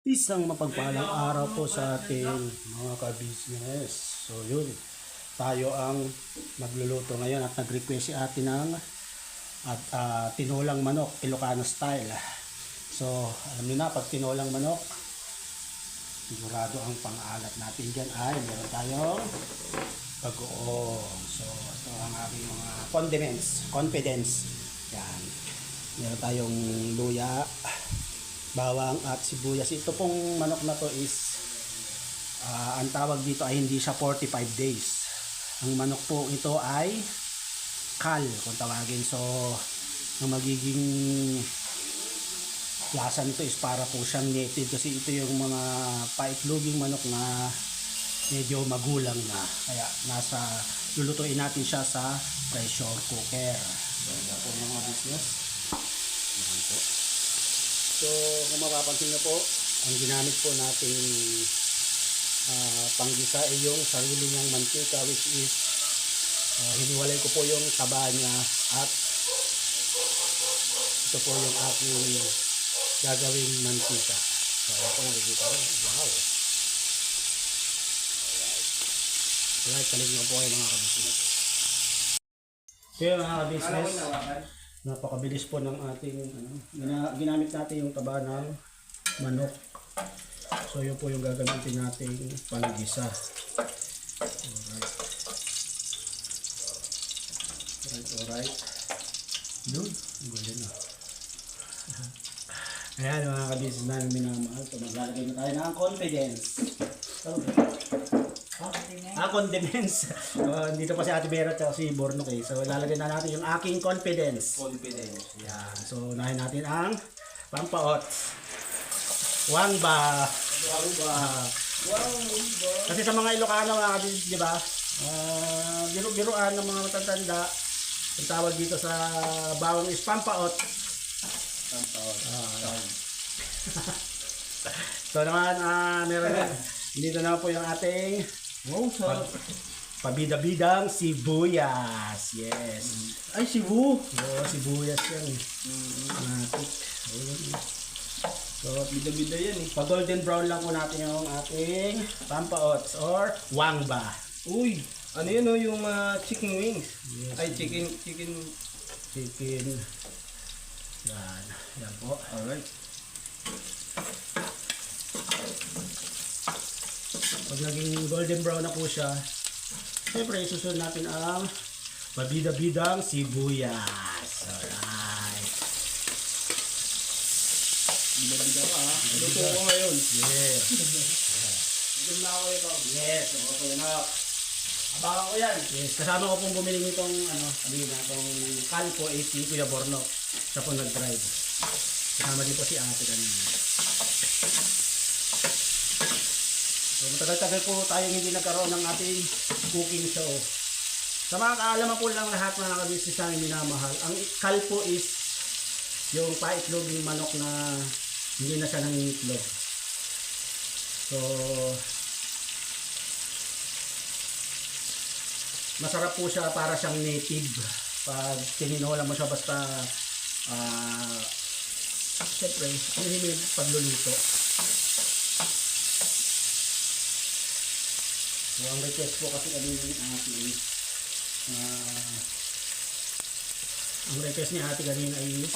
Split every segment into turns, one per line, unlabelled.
Isang mapagpalang araw po sa ating mga ka-business. So yun, tayo ang magluluto ngayon at nag-request si ate ng tinolang manok, Ilocano style. So alam niyo na, pag tinolang manok, sigurado ang pang-alat natin dyan ay meron tayong bagoong. So ito ang aking mga confidence. Yan. Meron tayong luya, bawang at sibuyas. Ito pong manok na to is ang tawag dito ay hindi siya 45 days. Ang manok po ito ay kal kung tawagin. So ang magiging lasa nito is para po siyang native kasi ito yung mga paitloging manok na medyo magulang na. Kaya lulutuin natin siya sa pressure cooker. So yan po mga business. Yan po. So, kung mapapansin nyo po, ang ginamit po nating panggisa ay yung sarili niyang mantika, which is hiniwalay ko po yung taba niya at ito po yung aking gagawing mantika. So, ayan po nakikita ko. Wow! Alright, taligin ko po kayo mga kabisnes. So yun mga kabisnes, napakabilis po ng ating ginamit natin yung taba ng manok. So yun po yung gagamitin nating panggisa. Alright. Good. Galing na. Ayan mga kabisnes namin minamahal. So maglalagay na tayo ng confidence. Condiments. Dito pa si Ate Vera at si Borno kay. So lalagay na natin yung aking confidence. Yan. So unahin natin ang pampaot. Wangba. Kasi sa mga Ilocano mga kabisnes, di ba? Biro-biroan ng mga matatanda. Ang tawag dito sa bawang is pampaot. So naman meron na. Dito na po yung ating pabida-bidang sibuyas. Yes.
Ay, sibu.
Sibuyas yan. So,
Bida-bida yan eh.
pa golden brown lang po natin yung ating pampaots or wangba.
Uy, ano yun yung chicken wings?
Yes.
Ay, chicken.
Yan. Yan po.
Alright.
Pag naging golden brown na po siya, siyempre susunod natin ang pabida-bidang sibuyas. Alright.
Bida-bida ka ha. Luto ko ngayon.
Yes.
Doon na ako ito.
Yes. Okay na. Abangan ko yan. Yes. Kasama ko pong bumili nitong itong kalpo is si Kuya Borno. Siya po nag-drive. Kasama din po si ate kanina. So, matagal-tagal po tayong hindi nagkaroon ng ating cooking show. Sa mga kaalaman po lang lahat mga kabisnes namin minamahal, ang kalpo is yung paitloging manok na hindi na siya nangingitlog. So, masarap po siya para siyang native. Pag tininola mo siya basta siyempre, hinihin pagluluto. So, ang request po kasi kanina ni ate ang request ni ate kanina is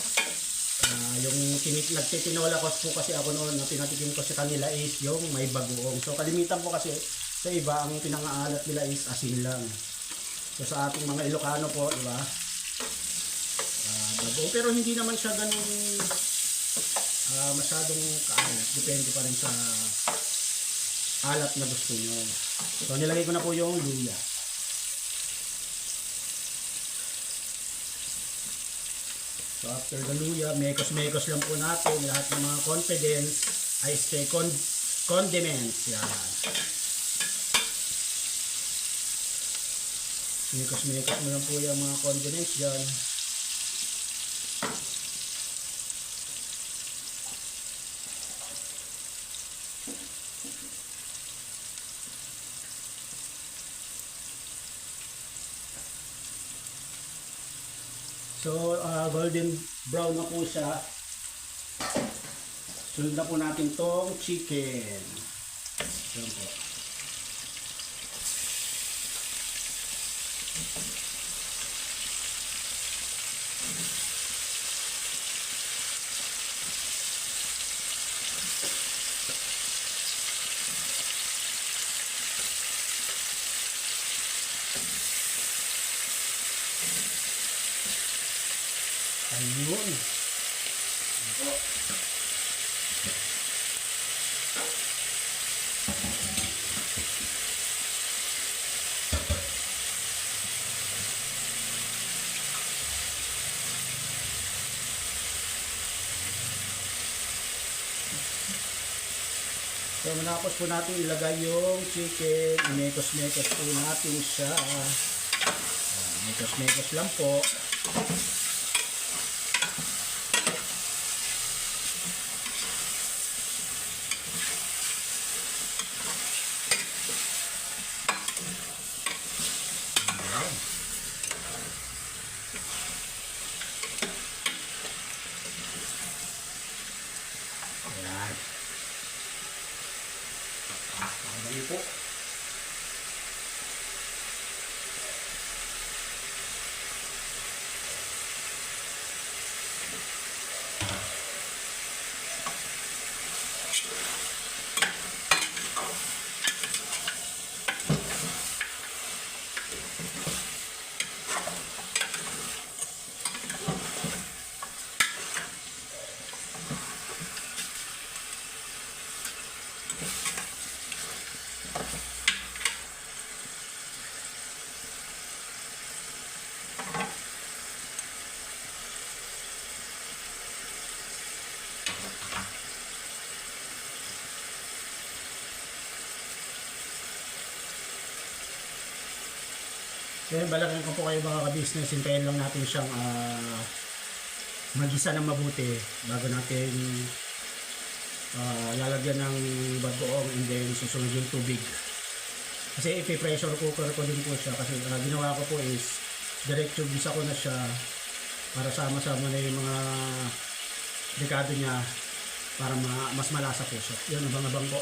yung nagtitinola ko po kasi ako noon na pinatikim ko sa kanila is yung may bagoong. So kalimitan po kasi sa iba ang pinangaalat nila is asin lang. So sa ating mga Ilocano po, di ba? Bagoong. Pero hindi naman siya ganun masyadong kaalat. Depende pa rin sa alat na gusto nyo. So nilagay ko na po yung luya. So after the luya, mekos-mekos lang po natin lahat ng mga confidence ay condiments. Yan. Mekos-mekos mo lang po yung mga condiments dyan. So golden brown na po siya. Sunod na po natin tong chicken. Yan po. Ayun. Ito. So, manapos po natin ilagay yung chicken. Imekos-mekos po natin siya. Mekos-mekos lang po. Ayan. Dali po. Ngayon, balakan ko po kayo mga ka-business. Hintayin lang natin siyang magisa ng mabuti bago natin lalagyan ng bagoong and then susunod yung tubig. Kasi ipi-pressure cooker ko din po siya kasi ginawa ko po is diretso gisa ko na siya para sama-sama na yung mga dekado niya para mas malasa po siya. Yun, abang-abang po.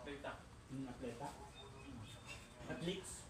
Atleta.
Atleta. At least.